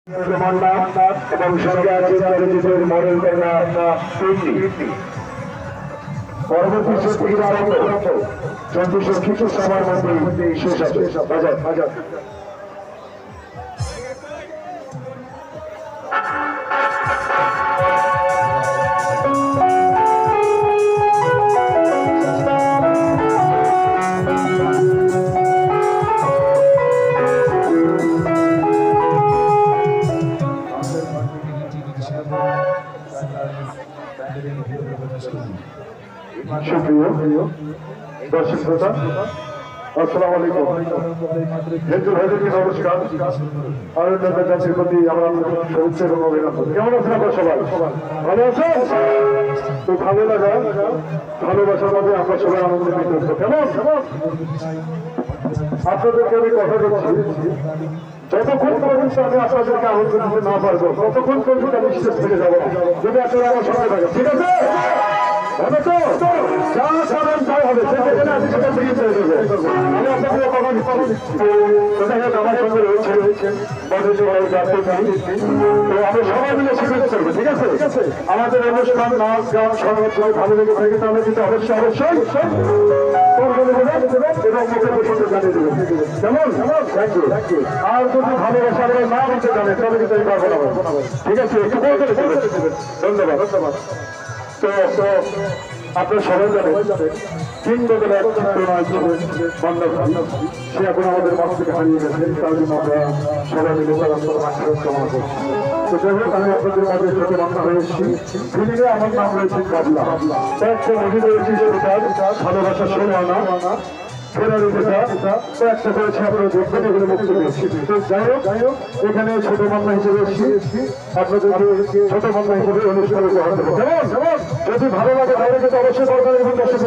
এবং সঙ্গে আছে চলচ্চিত্রের মডেল কন্যা প্রীতি। পরবর্তী শক্তির আরম্ভ 24 সবার মধ্যে শেষ হবে। বাজার সুপ্রিয় দর্শক শ্রোতা, আসসালামু আলাইকুম। হিন্দু ভাইদেরকে নমস্কার। আনন্দের জাতির প্রতি আমার শুভেচ্ছা এবং অভিনন্দন। কেমন আছেন আপনারা সবাই? ভালো আছেন? তো ভালো লাগা ভালোবাসার মধ্যে আমরা সবাই আনন্দ পেতে। কেমন আপনাদেরকে আমি কথা বলছি, যতক্ষণ পর্যন্ত আমি আপনাদেরকে আনন্দ দিতে না পারবো ততক্ষণ পর্যন্ত আমি স্টেজ থেকে যাবো, যদি আপনারা আমার সঙ্গে থাকেন। ঠিক আছে? হবে তো? যা সাধারণ তাই হবে, সেখানে আমি সেখান থেকে চলে যাবো। আমি আপনাদের কথা দিচ্ছি। আমার সঙ্গে রয়েছে তো আমরা সবাই মিলে স্বীকৃতি করবো। ঠিক আছে? আমাদের অনুষ্ঠান নাচ গান সংবাদ ভালো লেগে থাকে তাহলে কিন্তু অবশ্যই এবং মুখের প্রসঙ্গে জানিয়ে দেবেন। কেমন? Thank you. আর যদি ভালোবাসা আমরা না বলতে জানেন তাহলে কিন্তু আমি পারবো না। ঠিক আছে? একটু বলে দেবেন। ধন্যবাদ। তো আপনার সবাই জানেন কিংবদলে এক চিত্রনায়ক ছিলেন বান্দরবান। সে এখন আমাদের মাছ থেকে হারিয়ে গেছেন। তার জন্য আমরা সবাই মিলে তার কামনা করছি। তো যাই হোক, আমি আপনাদের মাঝে ছোট বাংলা হয়ে এসেছি। ফিলিমে আমার নাম রয়েছে কাবলা। একটা মুভি রয়েছে ভালোবাসা ষোলো আনা ফেরার একটা করেছে আপনারা যোগ্যতা করে মুক্ত পেয়েছি। তো যাই হোক, এখানে ছোট মামলা হিসেবে এসেছি, আপনাদের ছোট মামলা হিসেবে অনুষ্ঠান উপহার দেবো। কেমন? যদি ভালো লাগে তাহলে কিন্তু অবশ্যই দরকার এবং দর্শক